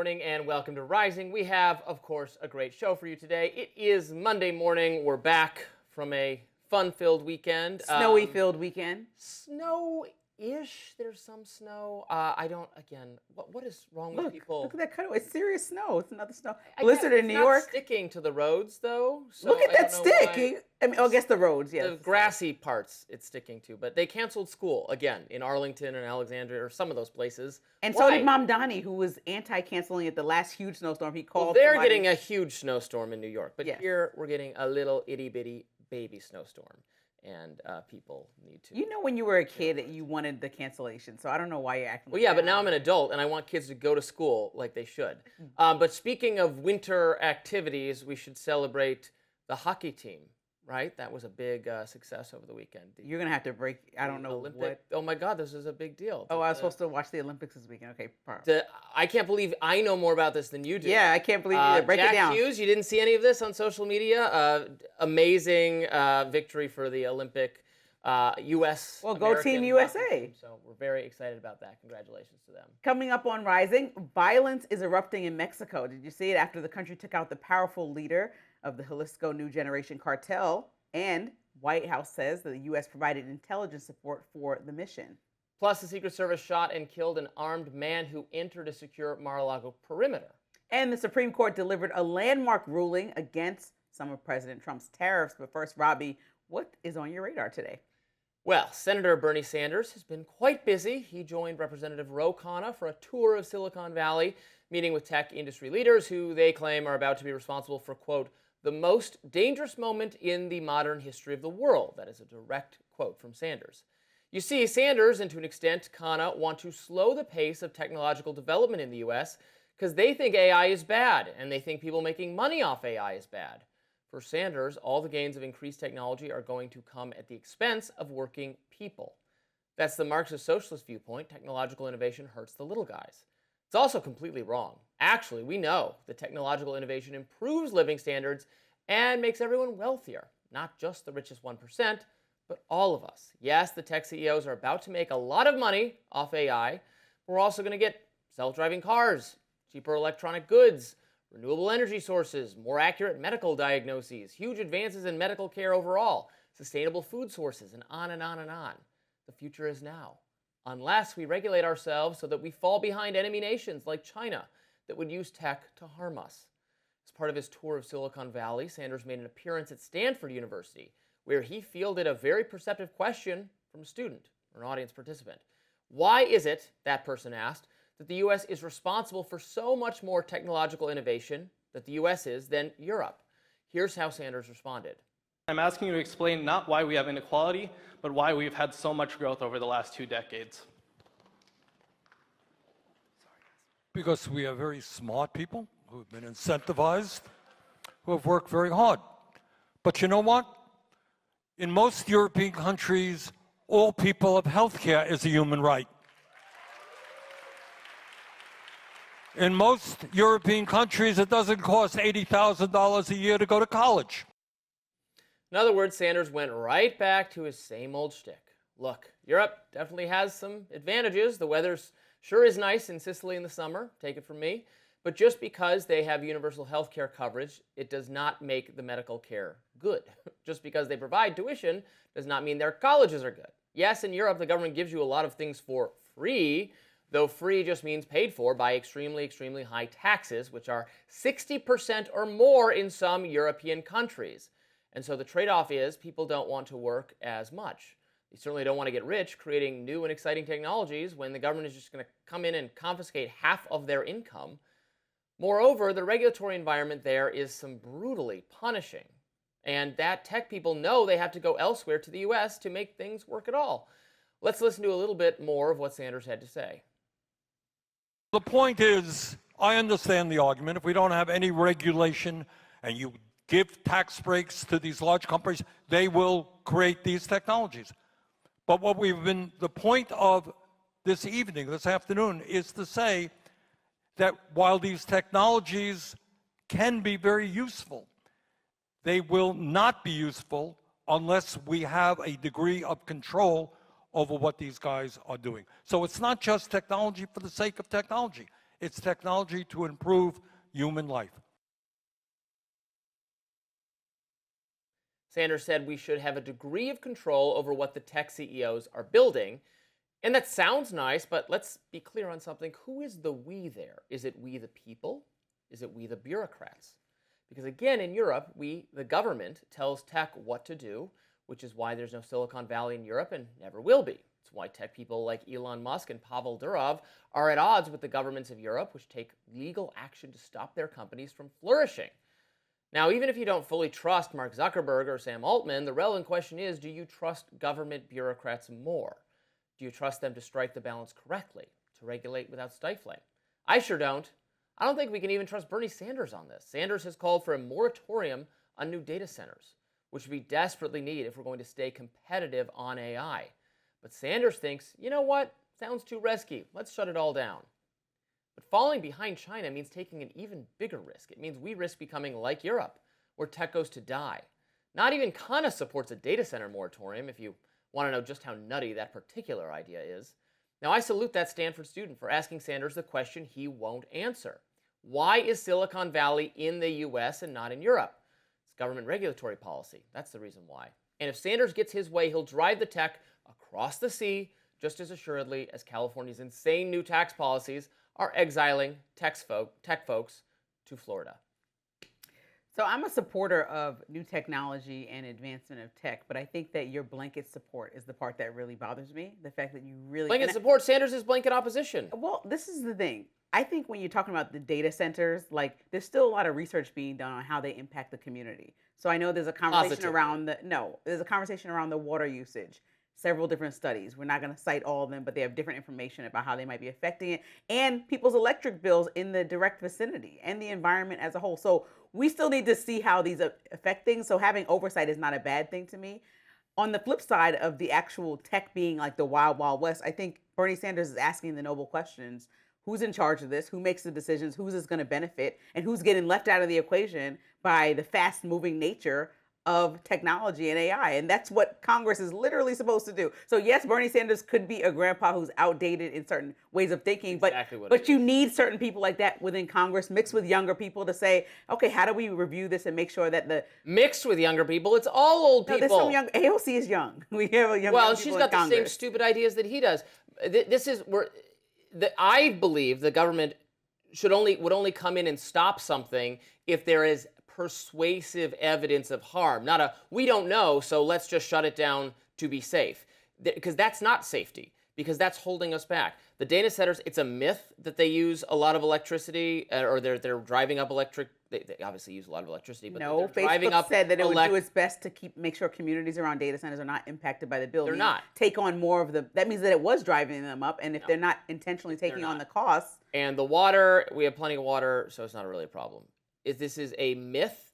morning and welcome to Rising. We have, of course, a great show for you today. It is Monday morning. We're back from a fun-filled weekend. Snowy-filled weekend. Snow-ish. There's some snow. What is wrong with people? Look at that cutaway. It's serious snow. It's another snow. Blizzard in New York. It's not sticking to the roads, though. So Look at that stick. I guess the roads, yes. The grassy parts it's sticking to. But they canceled school, again, in Arlington and Alexandria, or some of those places. And so did Mamdani, who was anti-canceling at the last huge snowstorm. He called they're getting a huge snowstorm in New York. But yes. Here, we're getting a little itty-bitty baby snowstorm. And people need to... You know when you were a kid, you wanted the cancellation, so I don't know why you're acting Well, yeah, but now I'm an adult, and I want kids to go to school like they should. But speaking of winter activities, we should celebrate the hockey team, right? That was a big success over the weekend. You're going to have to break... I don't know what... Oh, my God, this is a big deal. Oh, I was supposed to watch the Olympics this weekend. Okay, I can't believe I know more about this than you do. Yeah, I can't believe you. Break it down. Jack Hughes, you didn't see any of this on social media? Amazing victory for the Olympic U.S. Well, go Team USA. So we're very excited about that. Congratulations to them. Coming up on Rising, violence is erupting in Mexico. Did you see it after the country took out the powerful leader of the Jalisco New Generation Cartel? And White House says that the U.S. provided intelligence support for the mission. Plus, the Secret Service shot and killed an armed man who entered a secure Mar-a-Lago perimeter. And the Supreme Court delivered a landmark ruling against some of President Trump's tariffs. But first, Robby, what is on your radar today? Well, Senator Bernie Sanders has been quite busy. He joined Representative Ro Khanna for a tour of Silicon Valley, meeting with tech industry leaders who they claim are about to be responsible for, quote, the most dangerous moment in the modern history of the world. That is a direct quote from Sanders. You see, Sanders, and to an extent Khanna, want to slow the pace of technological development in the U.S. because they think AI is bad, and they think people making money off AI is bad. For Sanders, all the gains of increased technology are going to come at the expense of working people. That's the Marxist socialist viewpoint. Technological innovation hurts the little guys. It's also completely wrong. Actually, we know that technological innovation improves living standards and makes everyone wealthier. Not just the richest 1%, but all of us. Yes, the tech CEOs are about to make a lot of money off AI. We're also going to get self-driving cars, cheaper electronic goods, renewable energy sources, more accurate medical diagnoses, huge advances in medical care overall, sustainable food sources, and on and on and on. The future is now. Unless we regulate ourselves so that we fall behind enemy nations like China that would use tech to harm us. As part of his tour of Silicon Valley, Sanders made an appearance at Stanford University, where he fielded a very perceptive question from a student or an audience participant. Why is it, that person asked, that the U.S. is responsible for so much more technological innovation that the U.S. is than Europe? Here's how Sanders responded. I'm asking you to explain not why we have inequality, but why we've had so much growth over the last 2 decades. Because we have very smart people who have been incentivized, who have worked very hard. But you know what? In most European countries, all people have health care as a human right. In most European countries, it doesn't cost $80,000 a year to go to college. In other words, Sanders went right back to his same old shtick. Look, Europe definitely has some advantages. The weather sure is nice in Sicily in the summer, take it from me. But just because they have universal health care coverage, it does not make the medical care good. Just because they provide tuition does not mean their colleges are good. Yes, in Europe, the government gives you a lot of things for free, though free just means paid for by extremely, extremely high taxes, which are 60% or more in some European countries. And so the trade-off is people don't want to work as much. They certainly don't want to get rich creating new and exciting technologies when the government is just going to come in and confiscate half of their income. Moreover, the regulatory environment there is some brutally punishing. And that tech people know they have to go elsewhere to the U.S. to make things work at all. Let's listen to a little bit more of what Sanders had to say. The point is, I understand the argument. If we don't have any regulation and you give tax breaks to these large companies, they will create these technologies. But what the point of this evening, this afternoon, is to say that while these technologies can be very useful, they will not be useful unless we have a degree of control over what these guys are doing. So it's not just technology for the sake of technology. It's technology to improve human life. Sanders said we should have a degree of control over what the tech CEOs are building. And that sounds nice, but let's be clear on something. Who is the we there? Is it we the people? Is it we the bureaucrats? Because again, in Europe, we, the government, tells tech what to do, which is why there's no Silicon Valley in Europe and never will be. It's why tech people like Elon Musk and Pavel Durov are at odds with the governments of Europe, which take legal action to stop their companies from flourishing. Now, even if you don't fully trust Mark Zuckerberg or Sam Altman, the relevant question is, do you trust government bureaucrats more? Do you trust them to strike the balance correctly, to regulate without stifling? I sure don't. I don't think we can even trust Bernie Sanders on this. Sanders has called for a moratorium on new data centers, which we desperately need if we're going to stay competitive on AI. But Sanders thinks, you know what? Sounds too risky. Let's shut it all down. But falling behind China means taking an even bigger risk. It means we risk becoming like Europe, where tech goes to die. Not even Kana supports a data center moratorium, if you want to know just how nutty that particular idea is. Now, I salute that Stanford student for asking Sanders the question he won't answer. Why is Silicon Valley in the US and not in Europe? It's government regulatory policy. That's the reason why. And if Sanders gets his way, he'll drive the tech across the sea just as assuredly as California's insane new tax policies are exiling tech folks to Florida. So I'm a supporter of new technology and advancement of tech, but I think that your blanket support is the part that really bothers me. The fact that you really Blanket support, Sanders is blanket opposition. Well, this is the thing. I think when you're talking about the data centers, like there's still a lot of research being done on how they impact the community. So I know there's a conversation around there's a conversation around the water usage. Several different studies. We're not going to cite all of them, but they have different information about how they might be affecting it and people's electric bills in the direct vicinity and the environment as a whole. So we still need to see how these affect things. So having oversight is not a bad thing to me. On the flip side of the actual tech being like the wild, wild west, I think Bernie Sanders is asking the noble questions. Who's in charge of this? Who makes the decisions? Who's this going to benefit? And who's getting left out of the equation by the fast-moving nature of technology and AI? And that's what Congress is literally supposed to do. So yes, Bernie Sanders could be a grandpa who's outdated in certain ways of thinking, but you need certain people like that within Congress mixed with younger people to say, okay, how do we review this and make sure that the mixed with younger people? It's all old people. There's some young. AOC is young. We have a young. Well, she's got the same stupid ideas that he does. This is where I believe the government would only come in and stop something if there is persuasive evidence of harm, not a we don't know, so let's just shut it down to be safe. Because that's not safety, because that's holding us back. The data centers, it's a myth that they use a lot of electricity, or they're driving up electric. They obviously use a lot of electricity, but no, they're driving Facebook up said that it would do its best to make sure communities around data centers are not impacted by the bill. They're not. Take on more of the. That means that it was driving them up, and if they're not intentionally taking on the costs. And the water, we have plenty of water, so it's not really a problem. This is a myth.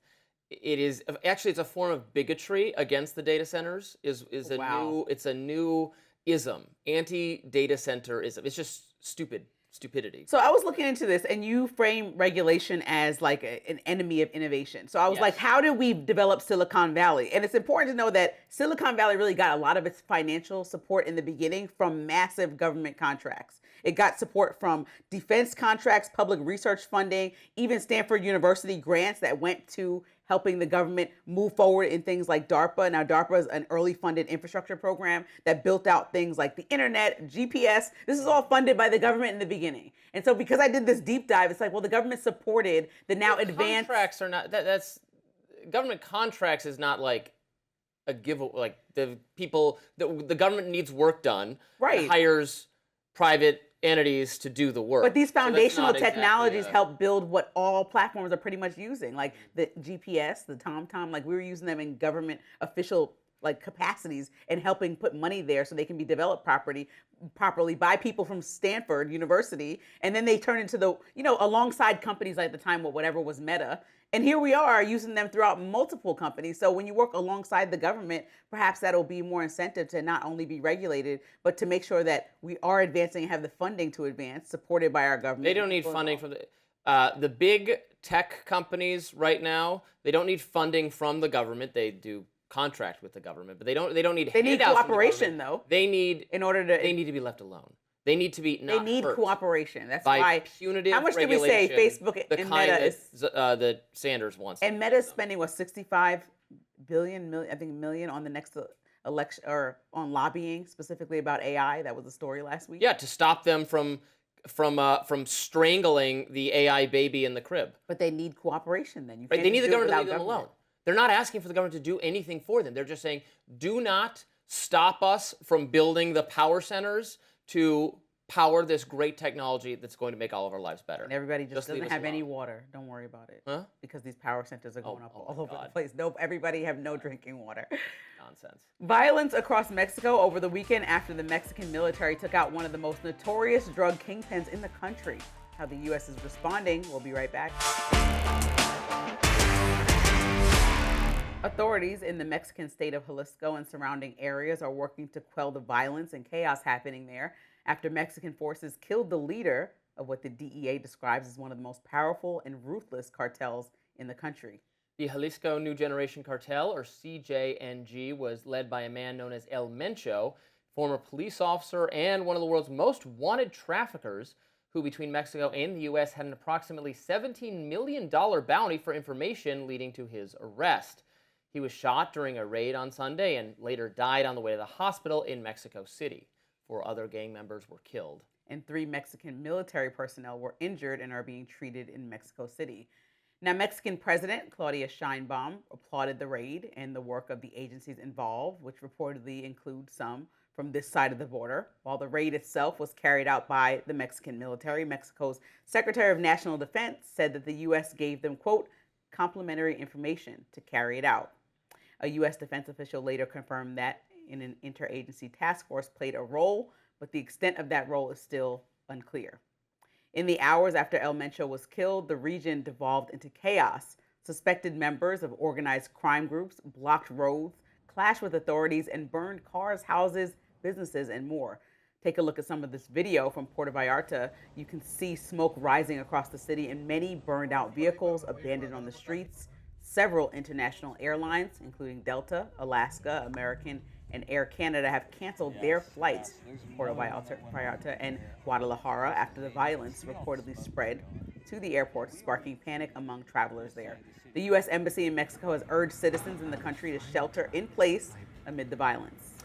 It is actually, it's a form of bigotry against the data centers. It's a new ism, anti-data center-ism. It's just stupidity. So I was looking into this, and you frame regulation as like an enemy of innovation. So I was like, how do we develop Silicon Valley? And it's important to know that Silicon Valley really got a lot of its financial support in the beginning from massive government contracts. It got support from defense contracts, public research funding, even Stanford University grants that went to helping the government move forward in things like DARPA. Now, DARPA is an early funded infrastructure program that built out things like the internet, GPS. This is all funded by the government in the beginning. And so because I did this deep dive, it's like, well, the government supported the now advanced... Contracts are not... That's government contracts is not like a giveaway. Like the people... The government needs work done. Right. It hires private entities to do the work. But these foundational technologies help build what all platforms are pretty much using, like the GPS, the TomTom. Like we were using them in government official like capacities and helping put money there so they can be developed properly by people from Stanford University. And then they turn into the, alongside companies like at the time, whatever was Meta. And here we are using them throughout multiple companies. So when you work alongside the government, perhaps that'll be more incentive to not only be regulated, but to make sure that we are advancing and have the funding to advance, supported by our government. They don't need funding from the big tech companies right now. They don't need funding from the government. They do contract with the government, but they don't need. They need cooperation, though. They need in order to. They need to be left alone. They need to be They not need hurt cooperation. That's by why. punitive How much did we say regulation, Facebook the and kind Meta is? that Sanders wants. And Meta is spending what, 65 billion, I think, million on the next election, or on lobbying specifically about AI. That was the story last week. Yeah, to stop them from strangling the AI baby in the crib. But they need cooperation. Then you Right? can't They need just the do it government to leave without them government. alone. They're not asking for the government to do anything for them. They're just saying, do not stop us from building the power centers to power this great technology that's going to make all of our lives better. And everybody just leave doesn't us have any alone. water. Don't worry about it. Huh? Because these power centers are going up oh all my over the God. place. No, everybody have no drinking water. Nonsense. Violence across Mexico over the weekend after the Mexican military took out one of the most notorious drug kingpins in the country. How the U.S. is responding. We'll be right back. Authorities in the Mexican state of Jalisco and surrounding areas are working to quell the violence and chaos happening there after Mexican forces killed the leader of what the DEA describes as one of the most powerful and ruthless cartels in the country. The Jalisco New Generation Cartel, or CJNG, was led by a man known as El Mencho, former police officer and one of the world's most wanted traffickers, who between Mexico and the U.S. had an approximately $17 million bounty for information leading to his arrest. He was shot during a raid on Sunday and later died on the way to the hospital in Mexico City. 4 other gang members were killed. And 3 Mexican military personnel were injured and are being treated in Mexico City. Now, Mexican President Claudia Sheinbaum applauded the raid and the work of the agencies involved, which reportedly include some from this side of the border. While the raid itself was carried out by the Mexican military, Mexico's Secretary of National Defense said that the U.S. gave them, quote, complimentary information to carry it out. A U.S. defense official later confirmed that an interagency task force played a role, but the extent of that role is still unclear. In the hours after El Mencho was killed, the region devolved into chaos. Suspected members of organized crime groups blocked roads, clashed with authorities, and burned cars, houses, businesses, and more. Take a look at some of this video from Puerto Vallarta. You can see smoke rising across the city and many burned out vehicles abandoned on the streets. Several international airlines, including Delta, Alaska, American, and Air Canada, have canceled their flights to Puerto Vallarta and Guadalajara after the violence reportedly spread to the airport, sparking panic among travelers there. The U.S. Embassy in Mexico has urged citizens in the country to shelter in place amid the violence.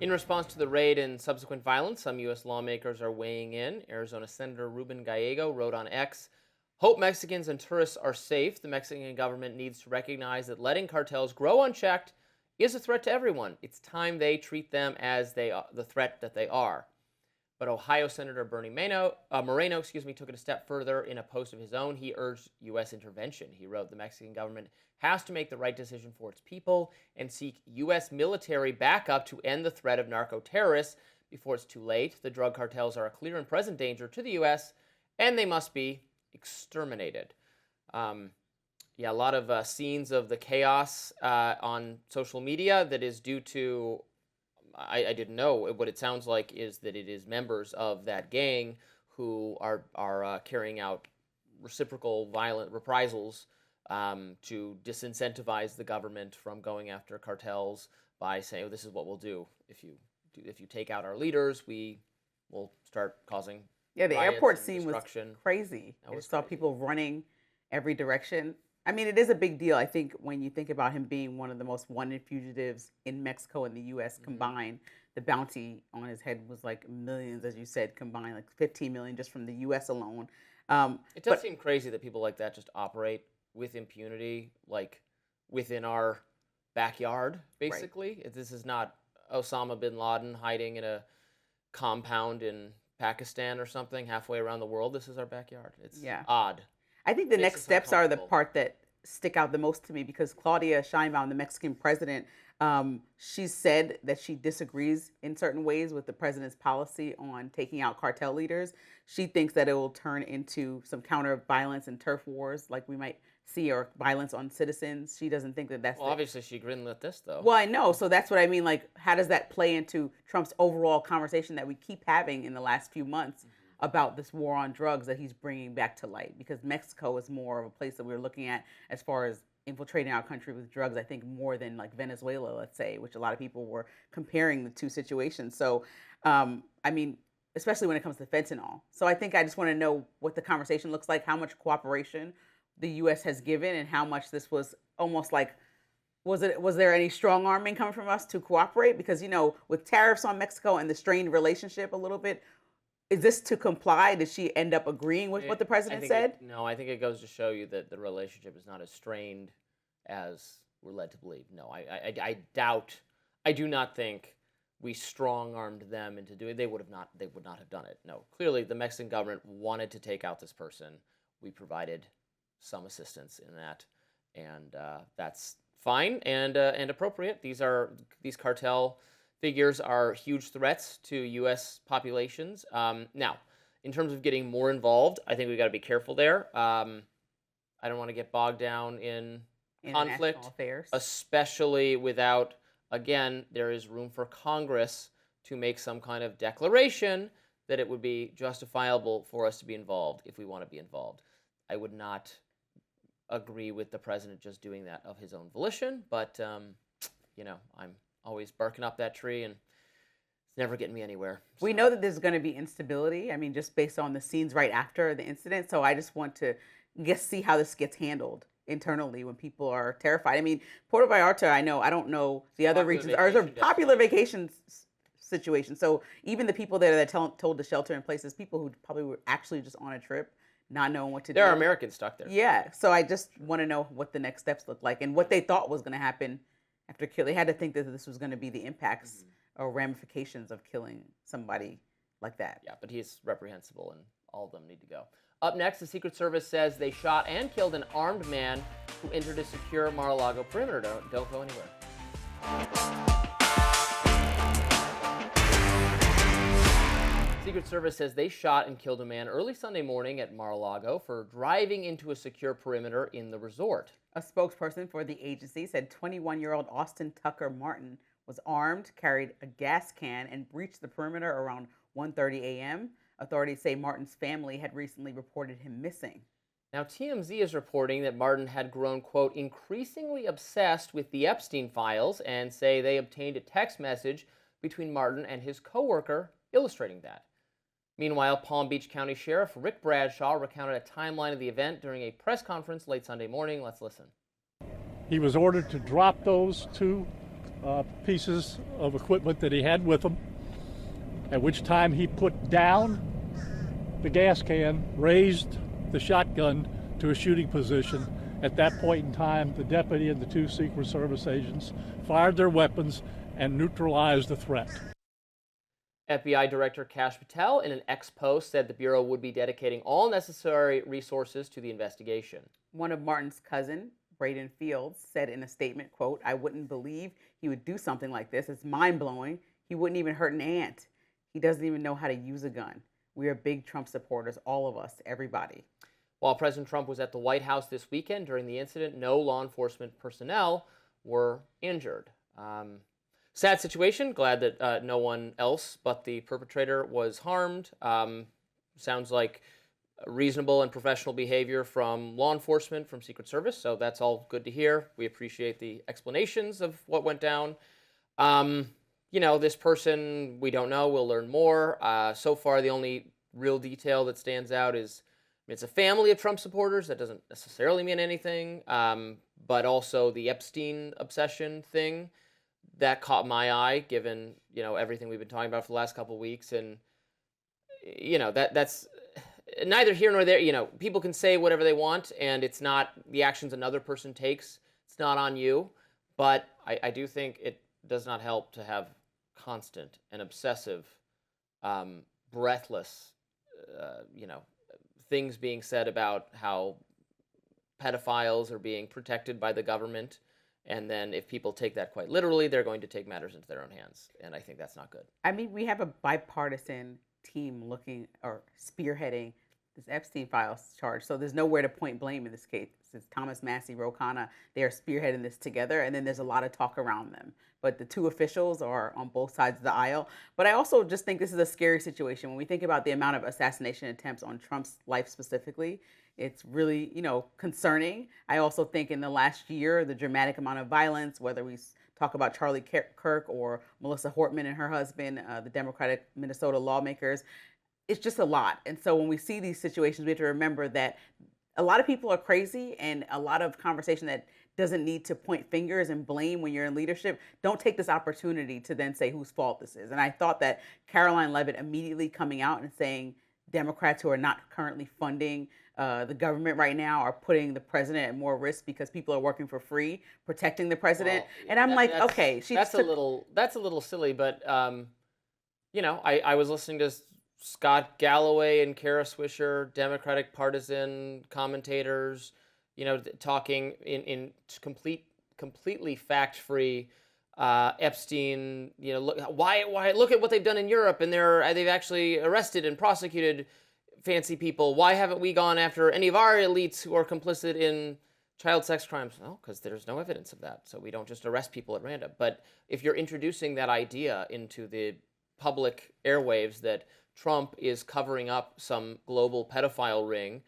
In response to the raid and subsequent violence, some U.S. lawmakers are weighing in. Arizona Senator Ruben Gallego wrote on X, "Hope Mexicans and tourists are safe. The Mexican government needs to recognize that letting cartels grow unchecked is a threat to everyone. It's time they treat them as the threat that they are." But Ohio Senator Bernie Moreno took it a step further in a post of his own. He urged U.S. intervention. He wrote, "The Mexican government has to make the right decision for its people and seek U.S. military backup to end the threat of narco-terrorists before it's too late. The drug cartels are a clear and present danger to the U.S., and they must be exterminated." Yeah, a lot of scenes of the chaos on social media that is due to, I didn't know, what it sounds like is that it is members of that gang who are carrying out reciprocal violent reprisals to disincentivize the government from going after cartels by saying, oh, this is what we'll do. If you take out our leaders, we will start causing Yeah, the riots airport and scene was destruction. crazy. That I was saw crazy. people running every direction. I mean, it is a big deal. I think when you think about him being one of the most wanted fugitives in Mexico and the U.S. combined, the bounty on his head was like millions, as you said, combined, like 15 million just from the U.S. alone. It does seem crazy that people like that just operate with impunity, like within our backyard, basically. This is not Osama bin Laden hiding in a compound in Pakistan or something halfway around the world. This is our backyard. It's odd. I think the Makes next us steps are the uncomfortable. part that stick out the most to me, because Claudia Sheinbaum, the Mexican president, she said that she disagrees in certain ways with the president's policy on taking out cartel leaders. She thinks that it will turn into some counter violence and turf wars like we might see, or violence on citizens. She doesn't think that that's Well, obviously she greenlit this, though. Well, I know. So that's what I mean. Like, how does that play into Trump's overall conversation that we keep having in the last few months about this war on drugs that he's bringing back to light? Because Mexico is more of a place that we're looking at as far as infiltrating our country with drugs, I think, more than like Venezuela, let's say, which a lot of people were comparing the two situations. So, I mean, especially when it comes to fentanyl. So I think I just want to know what the conversation looks like, how much cooperation the U.S. has given, and how much this was almost like, was there any strong arming coming from us to cooperate? Because, with tariffs on Mexico and the strained relationship a little bit, is this to comply? Did she end up agreeing with what the president said? No, I think it goes to show you that the relationship is not as strained as we're led to believe. No, I doubt. I do not think we strong-armed them into doing. They would not have done it. No, clearly the Mexican government wanted to take out this person. We provided some assistance in that, and that's fine and appropriate. These cartel figures are huge threats to U.S. populations. Now, in terms of getting more involved, I think we got to be careful there. I don't want to get bogged down in conflict, affairs, especially without. Again, there is room for Congress to make some kind of declaration that it would be justifiable for us to be involved if we want to be involved. I would not agree with the president just doing that of his own volition, but I'm always barking up that tree, and it's never getting me anywhere. So. We know that there's going to be instability. I mean, just based on the scenes right after the incident. So I just want to see how this gets handled internally when people are terrified. I mean, Puerto Vallarta, I don't know the other regions. Are a popular vacation situation. So even the people there that told to shelter in places, people who probably were actually just on a trip, not knowing what to do. There are Americans stuck there. Yeah. So I just want to know what the next steps look like and what they thought was going to happen after killing. They had to think that this was going to be the impacts or ramifications of killing somebody like that. Yeah, but he's reprehensible, and all of them need to go. Up next, the Secret Service says they shot and killed an armed man who entered a secure Mar-a-Lago perimeter. Don't go anywhere. Secret Service says they shot and killed a man early Sunday morning at Mar-a-Lago for driving into a secure perimeter in the resort. A spokesperson for the agency said 21-year-old Austin Tucker Martin was armed, carried a gas can, and breached the perimeter around 1:30 a.m. Authorities say Martin's family had recently reported him missing. Now, TMZ is reporting that Martin had grown, quote, increasingly obsessed with the Epstein files, and say they obtained a text message between Martin and his coworker illustrating that. Meanwhile, Palm Beach County Sheriff Rick Bradshaw recounted a timeline of the event during a press conference late Sunday morning. Let's listen. He was ordered to drop those two pieces of equipment that he had with him, at which time he put down the gas can, raised the shotgun to a shooting position. At that point in time, the deputy and the two Secret Service agents fired their weapons and neutralized the threat. FBI Director Kash Patel, in an X post, said the Bureau would be dedicating all necessary resources to the investigation. One of Martin's cousin, Braden Fields, said in a statement, quote, "I wouldn't believe he would do something like this. It's mind-blowing. He wouldn't even hurt an ant. He doesn't even know how to use a gun. We are big Trump supporters, all of us, everybody." While President Trump was at the White House this weekend during the incident, no law enforcement personnel were injured. Sad situation. Glad that no one else but the perpetrator was harmed. Sounds like reasonable and professional behavior from law enforcement, from Secret Service, so that's all good to hear. We appreciate the explanations of what went down. This person, we don't know. We'll learn more. So far, the only real detail that stands out is it's a family of Trump supporters. That doesn't necessarily mean anything. But also the Epstein obsession thing, that caught my eye, given, everything we've been talking about for the last couple of weeks. And, that's neither here nor there. People can say whatever they want, and it's not the actions another person takes. It's not on you. But I do think it does not help to have constant and obsessive, breathless, things being said about how pedophiles are being protected by the government. And then if people take that quite literally, they're going to take matters into their own hands. And I think that's not good. I mean, we have a bipartisan team looking or spearheading this Epstein files charge. So there's nowhere to point blame in this case. It's Thomas Massie, Ro Khanna, they are spearheading this together. And then there's a lot of talk around them. But the two officials are on both sides of the aisle. But I also just think this is a scary situation. When we think about the amount of assassination attempts on Trump's life specifically, it's really, concerning. I also think in the last year, the dramatic amount of violence, whether we talk talk about Charlie Kirk or Melissa Hortman and her husband, the Democratic Minnesota lawmakers. It's just a lot. And so when we see these situations, we have to remember that a lot of people are crazy, and a lot of conversation that doesn't need to point fingers and blame when you're in leadership. Don't take this opportunity to then say whose fault this is. And I thought that Caroline Leavitt immediately coming out and saying Democrats who are not currently funding the government right now are putting the president at more risk because people are working for free, protecting the president. Well, and I'm like, okay, that's a little silly, but I was listening to Scott Galloway and Kara Swisher, Democratic partisan commentators, talking in completely fact-free. Epstein, look at what they've done in Europe, and they've actually arrested and prosecuted fancy people. Why haven't we gone after any of our elites who are complicit in child sex crimes? Well, because there's no evidence of that, so we don't just arrest people at random. But if you're introducing that idea into the public airwaves that Trump is covering up some global pedophile ring,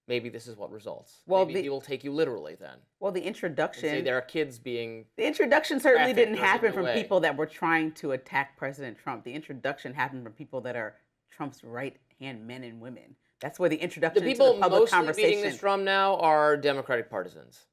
maybe this is what results. Well, maybe he will take you literally then. Well, the introduction. Say there are kids being. The introduction certainly didn't happen from way. people that were trying to attack President Trump. The introduction happened from people that are Trump's right-hand men and women. That's where the introduction The people to the public mostly conversation. beating this drum now are Democratic partisans.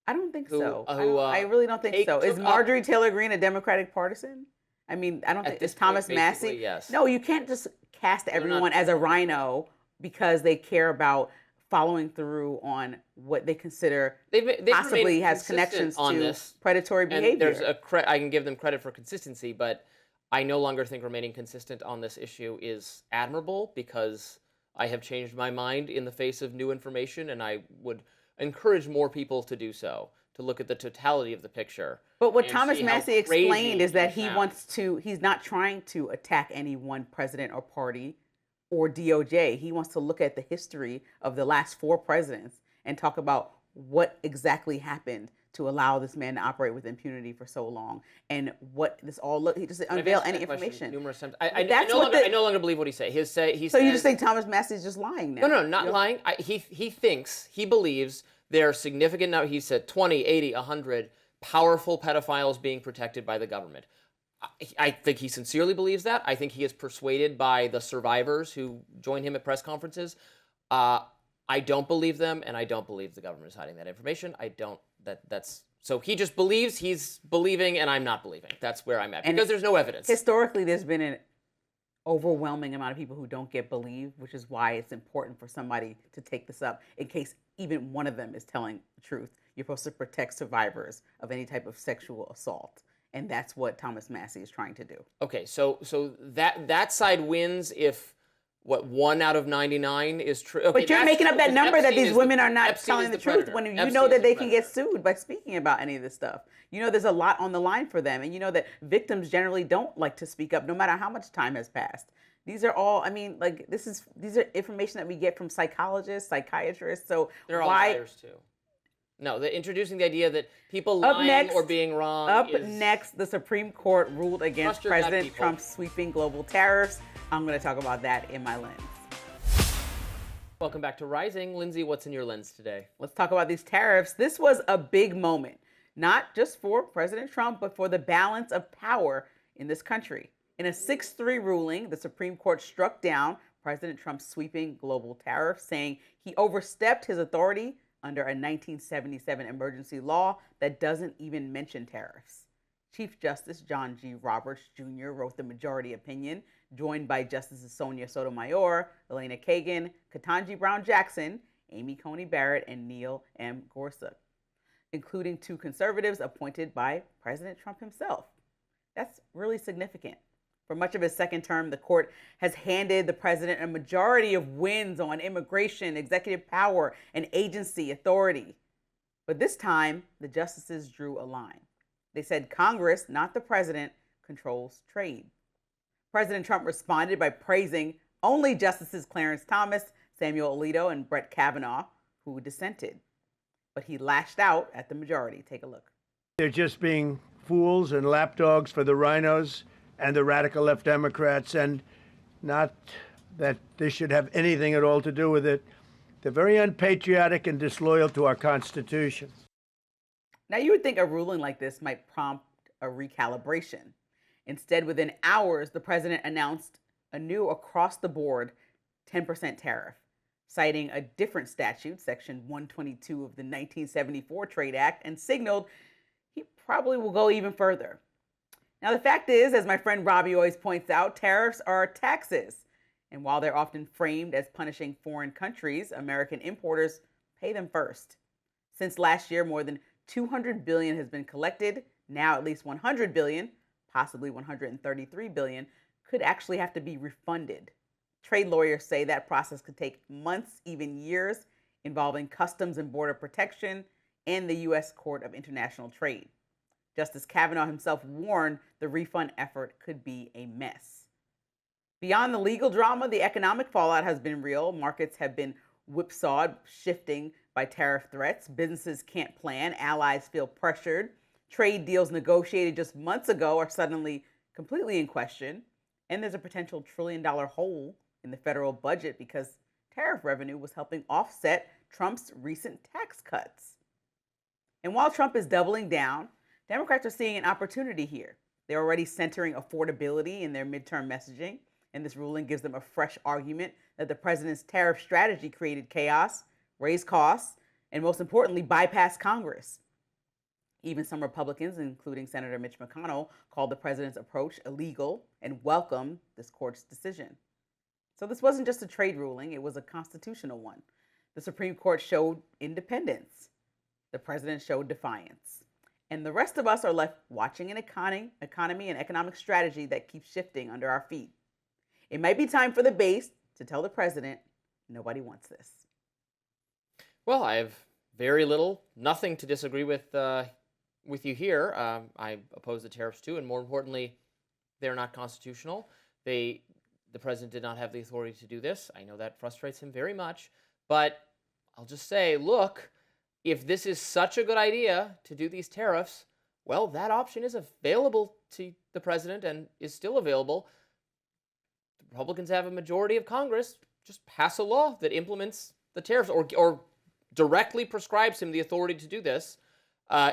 I don't think so. who, I really don't think so. Is took Marjorie Taylor Greene a Democratic partisan? I mean, I don't think. Is Thomas Massey? Yes. No, you can't just cast everyone as a rhino because they care about following through on what they consider they've possibly remained has consistent connections on to this. predatory behavior. And I can give them credit for consistency, but I no longer think remaining consistent on this issue is admirable because I have changed my mind in the face of new information, and I would encourage more people to do so, to look at the totality of the picture. But what and Thomas see how Massey crazy explained is that it he sounds. he's not trying to attack any one president or party or DOJ. He wants to look at the history of the last 4 presidents and talk about what exactly happened to allow this man to operate with impunity for so long, and what this all look. He just unveil any information. Numerous times. I no longer believe what he said. So you just think Thomas Massey is just lying now? No, not lying. He believes there are significant, now he said 20, 80, 100 powerful pedophiles being protected by the government. I think he sincerely believes that. I think he is persuaded by the survivors who join him at press conferences. I don't believe them, and I don't believe the government is hiding that information. So he just believes he's believing, and I'm not believing. That's where I'm at, because there's no evidence. Historically, there's been an overwhelming amount of people who don't get believed, which is why it's important for somebody to take this up in case even one of them is telling the truth. You're supposed to protect survivors of any type of sexual assault. And that's what Thomas Massey is trying to do. Okay, so that side wins if 1 out of 99 is true. Okay, but you're making up that number that these women are not Epstein telling the predator. truth when you Epstein know that is they the can get predator. sued by speaking about any of this stuff. You know there's a lot on the line for them, and you know that victims generally don't like to speak up no matter how much time has passed. These are all, these are information that we get from psychologists, psychiatrists, so they're all liars too. No, they're introducing the idea that people lying or being wrong Up next, the Supreme Court ruled against President people. Trump's sweeping global tariffs. I'm going to talk about that in my lens. Welcome back to Rising. Lindsay, what's in your lens today? Let's talk about these tariffs. This was a big moment, not just for President Trump, but for the balance of power in this country. In a 6-3 ruling, the Supreme Court struck down President Trump's sweeping global tariffs, saying he overstepped his authority under a 1977 emergency law that doesn't even mention tariffs. Chief Justice John G. Roberts Jr. wrote the majority opinion, joined by Justices Sonia Sotomayor, Elena Kagan, Ketanji Brown Jackson, Amy Coney Barrett, and Neil M. Gorsuch, including 2 conservatives appointed by President Trump himself. That's really significant. For much of his second term, the court has handed the president a majority of wins on immigration, executive power, and agency authority. But this time, the justices drew a line. They said Congress, not the president, controls trade. President Trump responded by praising only Justices Clarence Thomas, Samuel Alito, and Brett Kavanaugh, who dissented. But he lashed out at the majority. Take a look. They're just being fools and lapdogs for the rhinos and the radical left Democrats, and not that this should have anything at all to do with it. They're very unpatriotic and disloyal to our Constitution. Now, you would think a ruling like this might prompt a recalibration. Instead, within hours, the president announced a new across-the-board 10% tariff, citing a different statute, Section 122 of the 1974 Trade Act, and signaled he probably will go even further. Now, the fact is, as my friend Robby always points out, tariffs are taxes. And while they're often framed as punishing foreign countries, American importers pay them first. Since last year, more than $200 billion has been collected. Now at least $100 billion, possibly $133 billion, could actually have to be refunded. Trade lawyers say that process could take months, even years, involving Customs and Border Protection and the U.S. Court of International Trade. Justice Kavanaugh himself warned the refund effort could be a mess. Beyond the legal drama, the economic fallout has been real. Markets have been whipsawed, shifting by tariff threats. Businesses can't plan. Allies feel pressured. Trade deals negotiated just months ago are suddenly completely in question. And there's a potential $1 trillion hole in the federal budget because tariff revenue was helping offset Trump's recent tax cuts. And while Trump is doubling down, Democrats are seeing an opportunity here. They're already centering affordability in their midterm messaging, and this ruling gives them a fresh argument that the president's tariff strategy created chaos, raised costs, and most importantly, bypassed Congress. Even some Republicans, including Senator Mitch McConnell, called the president's approach illegal and welcomed this court's decision. So this wasn't just a trade ruling, it was a constitutional one. The Supreme Court showed independence. The president showed defiance. And the rest of us are left watching an economy and economic strategy that keeps shifting under our feet. It might be time for the base to tell the president, nobody wants this. Well, I have nothing to disagree with you here. I oppose the tariffs too, and more importantly, they're not constitutional. The president did not have the authority to do this. I know that frustrates him very much, but I'll just say, look, if this is such a good idea to do these tariffs, well, that option is available to the president and is still available. The Republicans have a majority of Congress. Just pass a law that implements the tariffs or directly prescribes him the authority to do this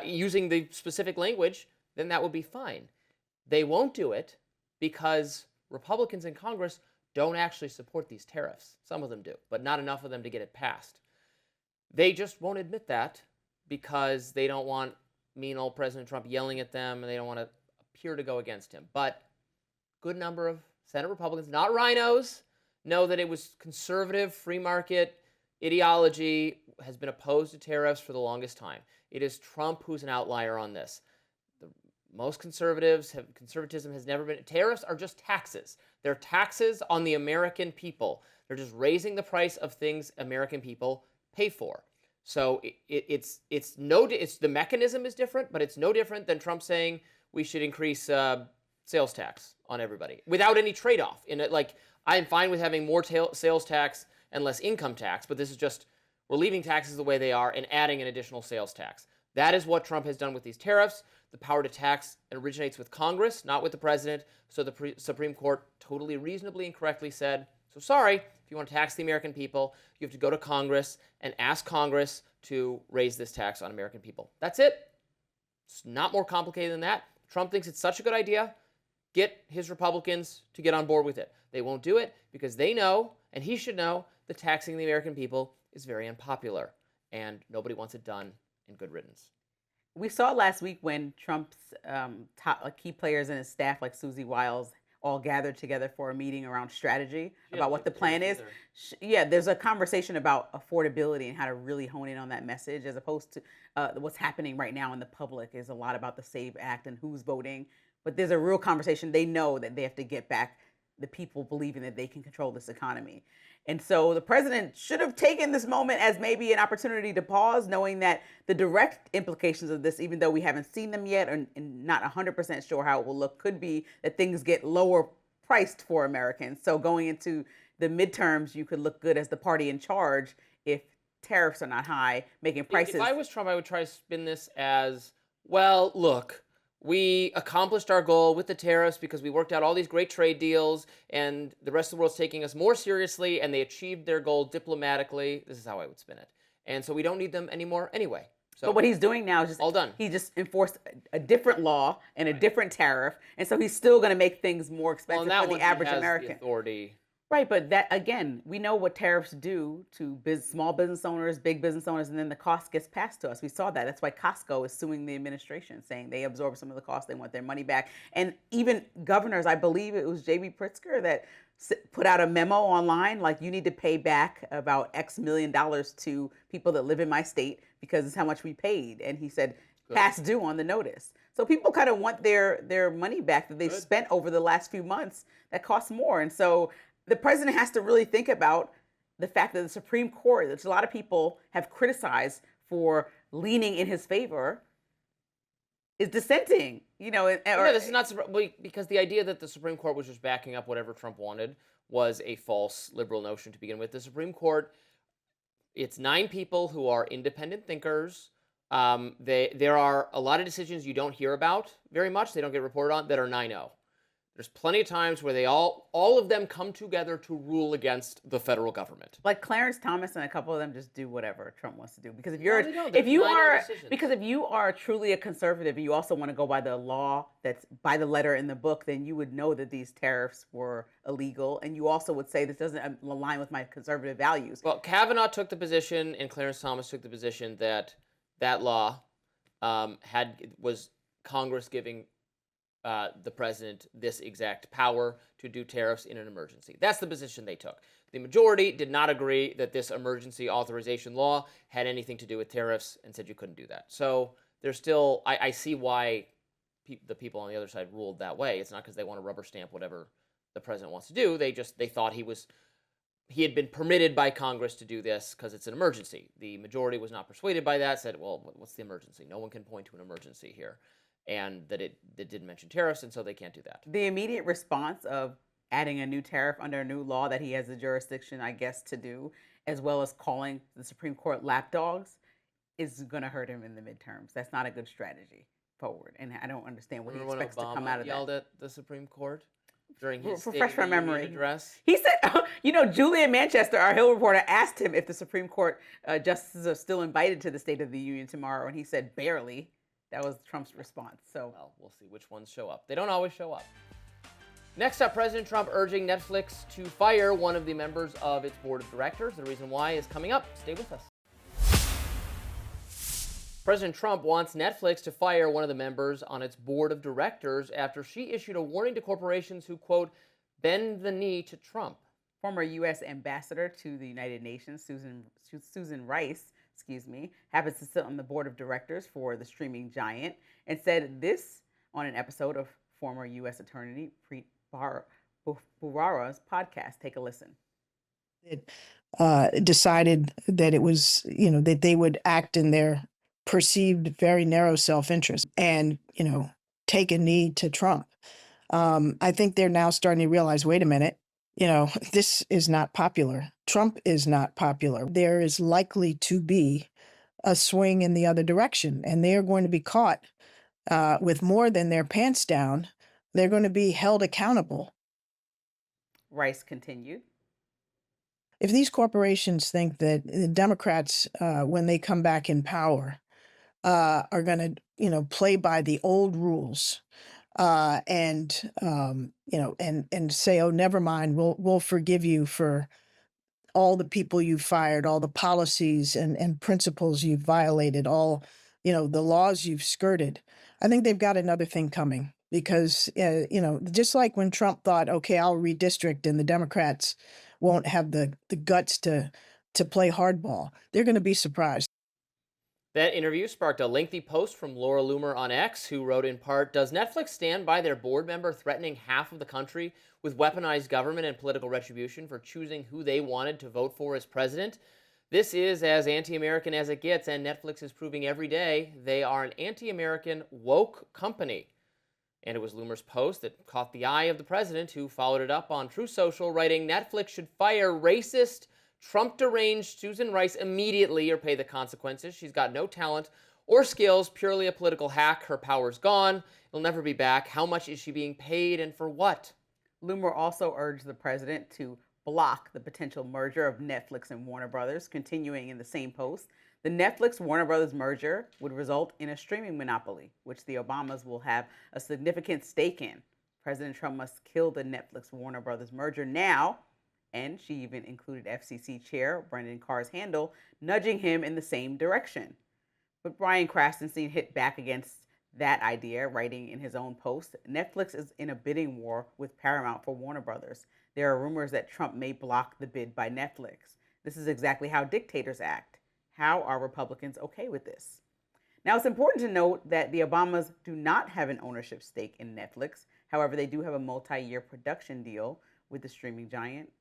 using the specific language, then that would be fine. They won't do it because Republicans in Congress don't actually support these tariffs. Some of them do, but not enough of them to get it passed. They just won't admit that because they don't want mean old President Trump yelling at them, and they don't want to appear to go against him. But good number of Senate Republicans, not rhinos, know that it was conservative, free market ideology has been opposed to tariffs for the longest time. It is Trump who's an outlier on this. Most conservatism has never been. Tariffs are just taxes. They're taxes on the American people. They're just raising the price of things American people pay for. So it's the mechanism is different, but it's no different than Trump saying we should increase sales tax on everybody without any trade-off. I'm fine with having more sales tax and less income tax, but this is just we're leaving taxes the way they are and adding an additional sales tax. That is what Trump has done with these tariffs. The power to tax originates with Congress, not with the president. So the Supreme Court totally reasonably and correctly said, so sorry, if you want to tax the American people, you have to go to Congress and ask Congress to raise this tax on American people. That's it. It's not more complicated than that. Trump thinks it's such a good idea. Get his Republicans to get on board with it. They won't do it because they know, and he should know, that taxing the American people is very unpopular, and nobody wants it done, and good riddance. We saw last week when Trump's top key players in his staff, like Susie Wiles, all gathered together for a meeting around strategy about what the plan is. Yeah, there's a conversation about affordability and how to really hone in on that message, as opposed to what's happening right now in the public is a lot about the SAVE Act and who's voting. But there's a real conversation. They know that they have to get back the people believing that they can control this economy. And so the president should have taken this moment as maybe an opportunity to pause, knowing that the direct implications of this, even though we haven't seen them yet and not 100% sure how it will look, could be that things get lower priced for Americans. So going into the midterms, you could look good as the party in charge if tariffs are not high, making prices. If I was Trump, I would try to spin this as, well, look, we accomplished our goal with the tariffs because we worked out all these great trade deals and the rest of the world's taking us more seriously and they achieved their goal diplomatically. This is how I would spin it. And so we don't need them anymore anyway. So But what he's doing now is just all done. he just enforced a different law and a different tariff, and so he's still going to make things more Well, expensive and that for one the he average has American. the authority. Right, but that again, we know what tariffs do to small business owners, big business owners, and then the cost gets passed to us. We saw that. That's why Costco is suing the administration, saying they absorb some of the costs, they want their money back. And even governors, I believe it was J.B. Pritzker that put out a memo online, like you need to pay back about X million dollars to people that live in my state because it's how much we paid. And he said, past due on the notice. So people kind of want their money back that they've spent over the last few months that costs more. And so the president has to really think about the fact that the Supreme Court, which a lot of people have criticized for leaning in his favor, is dissenting. This is not because the idea that the Supreme Court was just backing up whatever Trump wanted was a false liberal notion to begin with. The Supreme Court, it's 9 people who are independent thinkers. There are a lot of decisions you don't hear about very much. They don't get reported on that are 9-0. There's plenty of times where they all of them come together to rule against the federal government. Like Clarence Thomas and a couple of them just do whatever Trump wants to do. Because if you are truly a conservative and you also want to go by the law that's by the letter in the book, then you would know that these tariffs were illegal, and you also would say this doesn't align with my conservative values. Well, Kavanaugh took the position, and Clarence Thomas took the position that law was Congress giving the president this exact power to do tariffs in an emergency. That's the position they took. The majority did not agree that this emergency authorization law had anything to do with tariffs and said you couldn't do that. So there's still, I see why the people on the other side ruled that way. It's not because they want to rubber stamp whatever the president wants to do. They thought he had been permitted by Congress to do this because it's an emergency. The majority was not persuaded by that, said, well, what's the emergency? No one can point to an emergency here. And that it didn't mention tariffs, and so they can't do that. The immediate response of adding a new tariff under a new law that he has the jurisdiction, I guess, to do, as well as calling the Supreme Court lapdogs, is going to hurt him in the midterms. That's not a good strategy forward, and I don't understand what he expects to come out of that. Yelled at the Supreme Court during his State refresh of my the Union memory address. He said, Julian Manchester, our Hill reporter, asked him if the Supreme Court justices are still invited to the State of the Union tomorrow, and he said barely. That was Trump's response. So, well, we'll see which ones show up. They don't always show up. Next up, President Trump urging Netflix to fire one of the members of its board of directors. The reason why is coming up. Stay with us. President Trump wants Netflix to fire one of the members on its board of directors after she issued a warning to corporations who, quote, bend the knee to Trump. Former U.S. ambassador to the United Nations, Susan Rice, happens to sit on the board of directors for the streaming giant, and said this on an episode of former U.S. Attorney Preet Bharara's podcast. Take a listen. It decided that it was, that they would act in their perceived very narrow self-interest and, take a knee to Trump. I think they're now starting to realize, wait a minute, this is not popular. Trump is not popular. There is likely to be a swing in the other direction, and they are going to be caught with more than their pants down. They're going to be held accountable. Rice continued. If these corporations think that the Democrats, when they come back in power, are going to, play by the old rules, and say, oh, never mind, we'll forgive you for all the people you've fired, all the policies and principles you've violated, all, the laws you've skirted. I think they've got another thing coming because, just like when Trump thought, okay, I'll redistrict and the Democrats won't have the guts to play hardball, they're going to be surprised. That interview sparked a lengthy post from Laura Loomer on X, who wrote in part, does Netflix stand by their board member threatening half of the country with weaponized government and political retribution for choosing who they wanted to vote for as president? This is as anti-American as it gets, and Netflix is proving every day they are an anti-American woke company. And it was Loomer's post that caught the eye of the president, who followed it up on Truth Social, writing, Netflix should fire racist, Trump-deranged Susan Rice immediately or pay the consequences. She's got no talent or skills, purely a political hack. Her power's gone. It'll never be back. How much is she being paid and for what? Loomer also urged the president to block the potential merger of Netflix and Warner Brothers, continuing in the same post The Netflix-Warner Brothers merger would result in a streaming monopoly, which the Obamas will have a significant stake in. President Trump must kill the Netflix-Warner Brothers merger now, and she even included FCC Chair Brendan Carr's handle, nudging him in the same direction. But Brian Krasenstein hit back against that idea, writing in his own post, Netflix is in a bidding war with Paramount for Warner Brothers. There are rumors that Trump may block the bid by Netflix. This is exactly how dictators act. How are Republicans okay with this? Now, it's important to note that the Obamas do not have an ownership stake in Netflix. However, they do have a multi-year production deal with the streaming giant,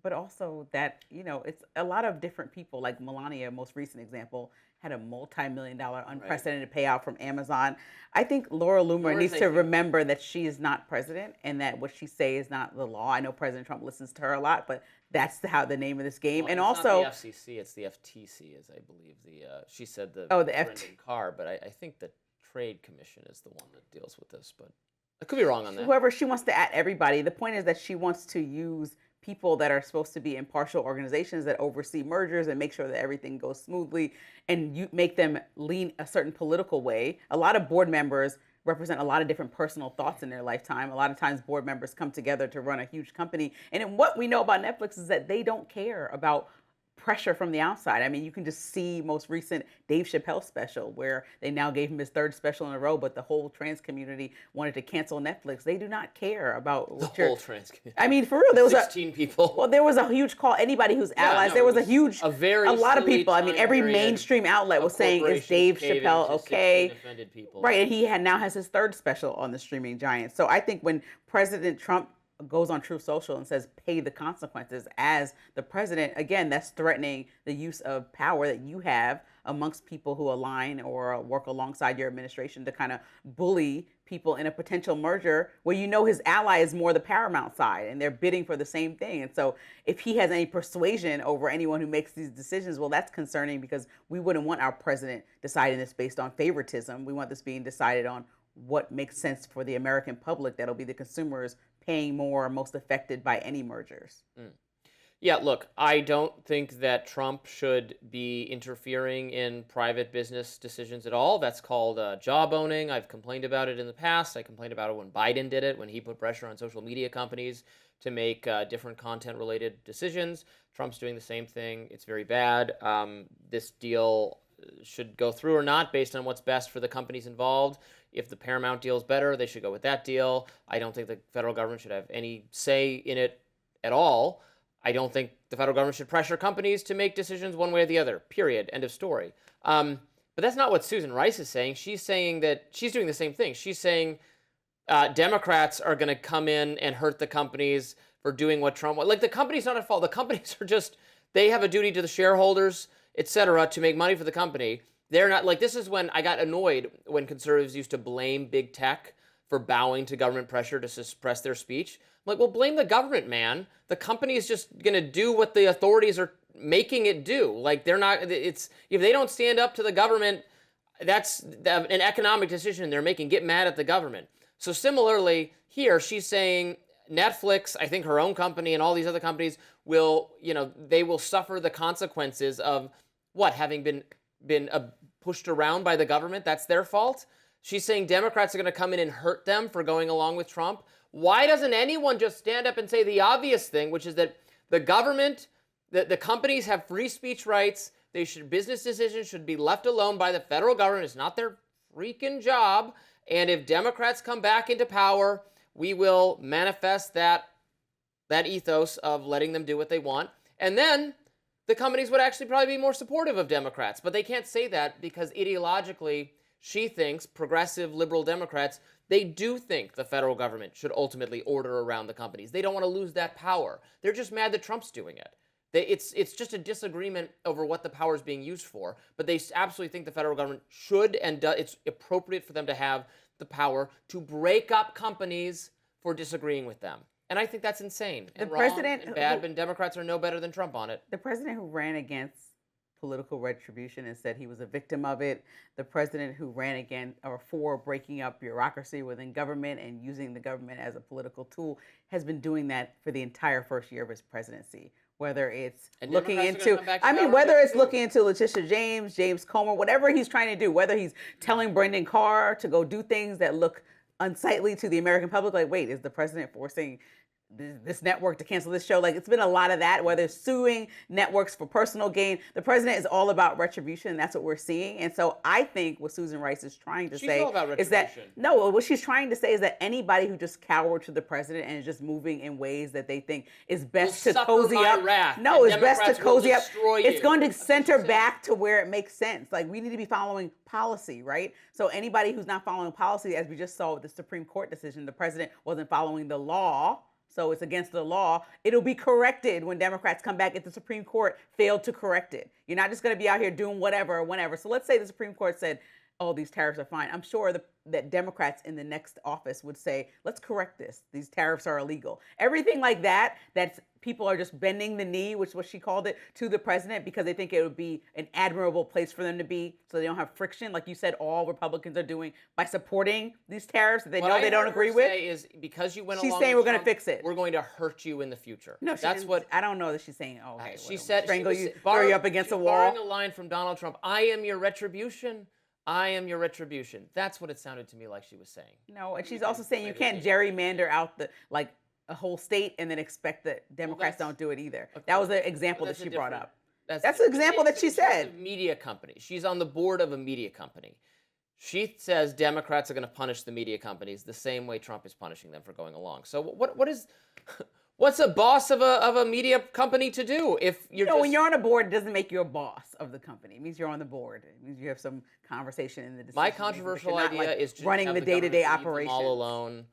but also that, it's a lot of different people, like Melania, most recent example, had a multi-million-dollar unprecedented payout from Amazon. I think Laura Loomer needs to remember that she is not president and that what she say is not the law. I know President Trump listens to her a lot, but that's how the name of this game. Well, and it's also not the FCC, it's the FTC, as I believe she said the FT Carr, but I think the Trade Commission is the one that deals with this, but I could be wrong on that. Whoever she wants to at everybody. The point is that she wants to use people that are supposed to be impartial organizations that oversee mergers and make sure that everything goes smoothly, and you make them lean a certain political way. A lot of board members represent a lot of different personal thoughts in their lifetime. A lot of times board members come together to run a huge company. And what we know about Netflix is that they don't care about pressure from the outside. I mean, you can just see most recent Dave Chappelle special where they now gave him his third special in a row, but the whole trans community wanted to cancel Netflix. They do not care about the whole trans community. I mean, for real, there was 16 people. Well, there was a huge call. Anybody who's allies, there was a lot of people. I mean, every mainstream outlet was saying, "Is Dave Chappelle okay?" Right, and he now has his third special on the streaming giant. So I think when President Trump goes on Truth Social and says pay the consequences as the president, again, that's threatening the use of power that you have amongst people who align or work alongside your administration to kind of bully people in a potential merger where his ally is more the Paramount side and they're bidding for the same thing. And so if he has any persuasion over anyone who makes these decisions, well, that's concerning because we wouldn't want our president deciding this based on favoritism. We want this being decided on what makes sense for the American public. That'll be the consumers paying more, most affected by any mergers. Yeah, look, I don't think that Trump should be interfering in private business decisions at all. That's called job owning. I've complained about it in the past. I complained about it when Biden did it, when he put pressure on social media companies to make different content-related decisions. Trump's doing the same thing. It's very bad. This deal should go through or not based on what's best for the companies involved. If the Paramount deal is better, they should go with that deal. I don't think the federal government should have any say in it at all. I don't think the federal government should pressure companies to make decisions one way or the other, period, end of story. But that's not what Susan Rice is saying. She's saying that she's doing the same thing. She's saying Democrats are going to come in and hurt the companies for doing what Trump wants. Like, the company's not at fault. The companies are just, they have a duty to the shareholders, et cetera, to make money for the company. They're not, like, this is when I got annoyed when conservatives used to blame big tech for bowing to government pressure to suppress their speech. I'm like, well, blame the government, man. The company is just going to do what the authorities are making it do. Like, they're not, if they don't stand up to the government, that's an economic decision they're making. Get mad at the government. So similarly here, she's saying Netflix, I think her own company and all these other companies will, they will suffer the consequences of what, having been pushed around by the government. That's their fault. She's saying Democrats are going to come in and hurt them for going along with Trump. Why doesn't anyone just stand up and say the obvious thing, which is that the government, the companies have free speech rights. Business decisions should be left alone by the federal government. It's not their freaking job. And if Democrats come back into power, we will manifest that ethos of letting them do what they want. And then the companies would actually probably be more supportive of Democrats. But they can't say that because ideologically, she thinks, progressive liberal Democrats, they do think the federal government should ultimately order around the companies. They don't want to lose that power. They're just mad that Trump's doing it. It's just a disagreement over what the power is being used for. But they absolutely think the federal government should and it's appropriate for them to have the power to break up companies for disagreeing with them. And I think that's insane and wrong and bad, but Democrats are no better than Trump on it. The president who ran against political retribution and said he was a victim of it, the president who ran against or for breaking up bureaucracy within government and using the government as a political tool, has been doing that for the entire first year of his presidency. whether it's And looking Democrats are gonna into, come back to I mean, power whether again, it's too. looking into Letitia James, James Comer, whatever he's trying to do, whether he's telling Brendan Carr to go do things that look unsightly to the American public, like, wait, is the president forcing this network to cancel this show? Like, it's been a lot of that, whether it's suing networks for personal gain. The president is all about retribution, and that's what we're seeing. And so I think what Susan Rice is trying to She's say all about is that, retribution. no, what she's trying to say is that anybody who just cowered to the president and is just moving in ways that they think is best Will to suffer cozy my up. wrath, No, and it's best to Democrats will cozy up. destroy It's you. going to That's what center she's saying. back to where it makes sense. Like, we need to be following policy, right? So anybody who's not following policy, as we just saw with the Supreme Court decision, the president wasn't following the law, so it's against the law. It'll be corrected when Democrats come back if the Supreme Court failed to correct it. You're not just going to be out here doing whatever or whenever. So let's say the Supreme Court said, oh, these tariffs are fine. I'm sure that Democrats in the next office would say, let's correct this. These tariffs are illegal. Everything like that, that's people are just bending the knee, which is what she called it, to the president because they think it would be an admirable place for them to be so they don't have friction, like you said, all Republicans are doing by supporting these tariffs that they know they don't agree with. What I heard her say is because you went She's along saying with we're gonna Trump, fix it. We're going to hurt you in the future. No, she that's didn't- what I don't know that she's saying. Oh, okay, she well, said. strangle she was you, throw you up against a she's wall. borrowing a line from Donald Trump. I am your retribution. I am your retribution. That's what it sounded to me like she was saying. No, and she's also saying you can't gerrymander out a whole state and then expect that Democrats don't do it either. That was the example that That's a she brought different- up. That's the example that she in terms said. of media company. She's on the board of a media company. She says Democrats are going to punish the media companies the same way Trump is punishing them for going along. So what's a boss of a media company to do if you're When you're on a board, it doesn't make you a boss of the company. It means you're on the board. It means you have some conversation in the decision. My controversial idea is to running have the government day-to-day leave them operations. all alone,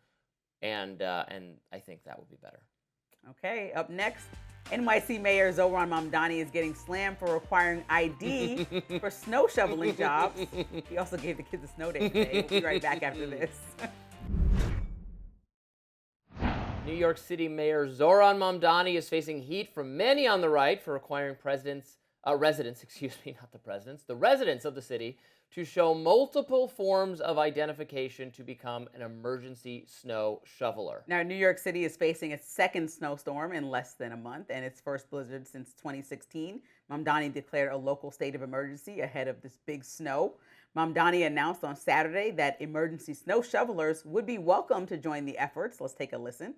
and I think that would be better. Okay, up next, NYC Mayor Zohran Mamdani is getting slammed for requiring ID for snow shoveling jobs. He also gave the kids a snow day today. We'll be right back after this. New York City Mayor Zohran Mamdani is facing heat from many on the right for requiring residents, not the presidents, the residents of the city to show multiple forms of identification to become an emergency snow shoveler. Now, New York City is facing its second snowstorm in less than a month and its first blizzard since 2016. Mamdani declared a local state of emergency ahead of this big snow. Mamdani announced on Saturday that emergency snow shovelers would be welcome to join the efforts. Let's take a listen.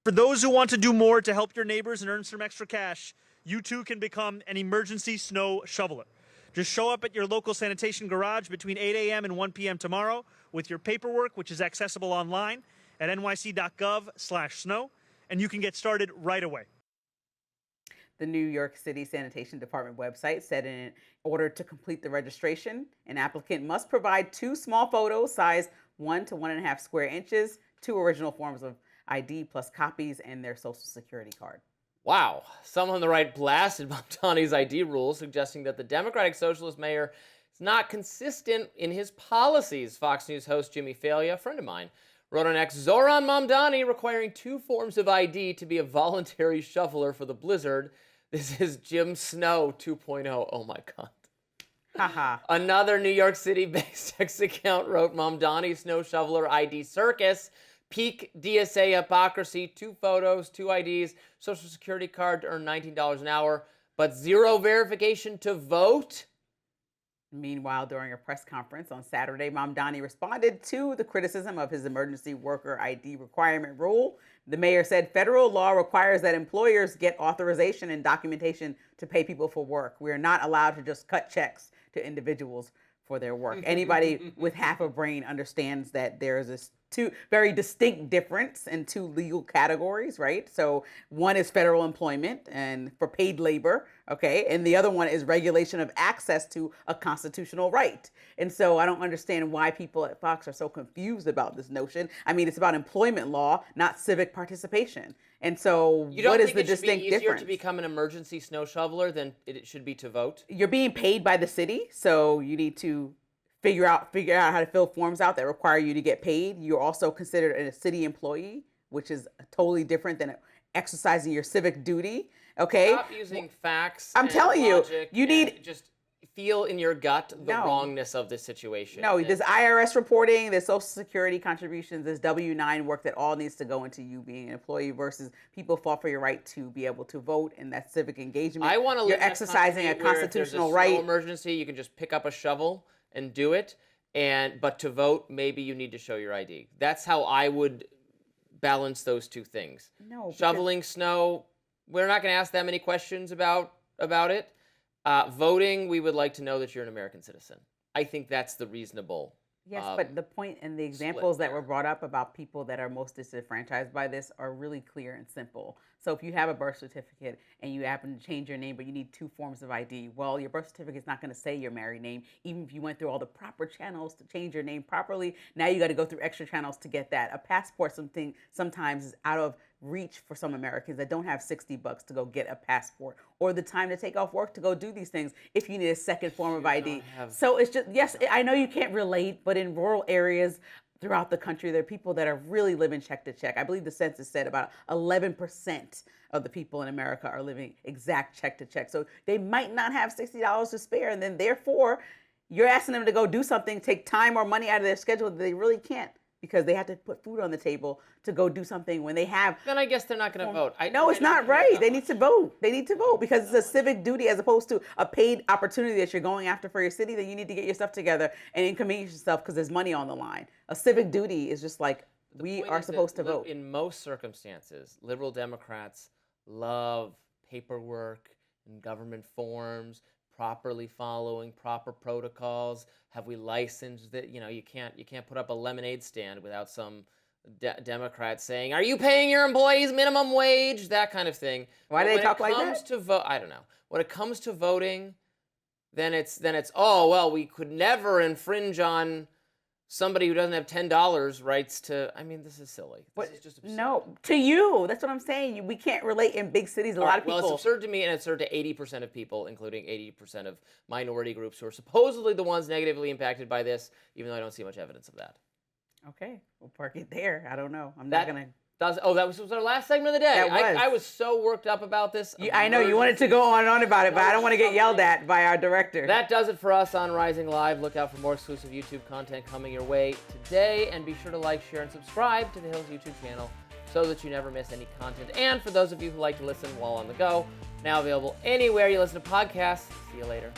For those who want to do more to help your neighbors and earn some extra cash, you too can become an emergency snow shoveler. Just show up at your local sanitation garage between 8 a.m. and 1 p.m. tomorrow with your paperwork, which is accessible online at nyc.gov/snow, and you can get started right away. The New York City Sanitation Department website said in order to complete the registration, an applicant must provide 2 small photos, size 1 to 1.5 square inches, 2 original forms of ID plus copies, and their social security card. Wow. Some on the right blasted Mamdani's ID rules, suggesting that the Democratic Socialist mayor is not consistent in his policies. Fox News host Jimmy Failla, a friend of mine, wrote on X, Zohran Mamdani requiring 2 forms of ID to be a voluntary shoveler for the blizzard. This is Jim Snow 2.0. Oh my God. Haha. Another New York City-based X account wrote Mamdani snow shoveler ID circus. Peak DSA hypocrisy, 2 photos, 2 IDs, social security card to earn $19 an hour, but 0 verification to vote? Meanwhile, during a press conference on Saturday, Mamdani responded to the criticism of his emergency worker ID requirement rule. The mayor said federal law requires that employers get authorization and documentation to pay people for work. We are not allowed to just cut checks to individuals for their work. Anybody with half a brain understands that there is this 2 very distinct difference in 2 legal categories, right? So one is federal employment and for paid labor, okay? And the other one is regulation of access to a constitutional right. And so I don't understand why people at Fox are so confused about this notion. I mean, it's about employment law, not civic participation. And so You don't what is think the it should be distinct easier difference? to become an emergency snow shoveler than it should be to vote? You're being paid by the city, so you need to figure out how to fill forms out that require you to get paid. You're also considered a city employee, which is totally different than exercising your civic duty. Okay. Stop using facts. I'm and telling you, logic you and need- just feel in your gut the No. wrongness of this situation. No, there's IRS reporting, there's Social Security contributions, there's W-9 work that all needs to go into you being an employee versus people fought for your right to be able to vote and that civic engagement. I want to live You're in a exercising a country where if constitutional there's a snow right. emergency, you can just pick up a shovel and do it. But to vote, maybe you need to show your ID. That's how I would balance those two things. No, because- Shoveling snow, we're not going to ask that many questions about it. Voting, we would like to know that you're an American citizen. I think that's the reasonable. Yes, but the point and the examples that were brought up about people that are most disenfranchised by this are really clear and simple. So if you have a birth certificate and you happen to change your name, but you need 2 forms of ID, well, your birth certificate is not going to say your married name, even if you went through all the proper channels to change your name properly. Now you got to go through extra channels to get that. A passport sometimes is out of reach for some Americans that don't have $60 to go get a passport or the time to take off work to go do these things if you need a second form of ID. So it's just, yes, I know you can't relate, but in rural areas throughout the country, there are people that are really living check to check. I believe the census said about 11% of the people in America are living exact check to check. So they might not have $60 to spare, and then therefore you're asking them to go do something, take time or money out of their schedule that they really can't, because they have to put food on the table to go do something when they have. Then I guess they're not going to vote. No, it's not right. They need to vote. They need to vote because it's a civic duty as opposed to a paid opportunity that you're going after for your city. Then you need to get your stuff together and inconvenience yourself because there's money on the line. A civic duty is just like we are supposed to vote. In most circumstances, liberal Democrats love paperwork and government forms, properly following proper protocols. Have we licensed that? You can't put up a lemonade stand without some Democrat saying, "Are you paying your employees minimum wage?" That kind of thing. Why do they talk like that? I don't know. When it comes to voting, then it's oh well, we could never infringe on somebody who doesn't have $10 rights to. I mean, this is silly. This is just absurd. No, to you. That's what I'm saying. We can't relate in big cities. A lot of people. Well, it's absurd to me, and it's absurd to 80% of people, including 80% of minority groups who are supposedly the ones negatively impacted by this, even though I don't see much evidence of that. Okay, we'll park it there. I don't know. I'm not going to. That was our last segment of the day. That was. I was so worked up about this. I know you wanted to go on and on about it, but I don't want to get yelled at by our director. That does it for us on Rising Live. Look out for more exclusive YouTube content coming your way today. And be sure to like, share, and subscribe to the Hills YouTube channel so that you never miss any content. And for those of you who like to listen while on the go, now available anywhere you listen to podcasts. See you later.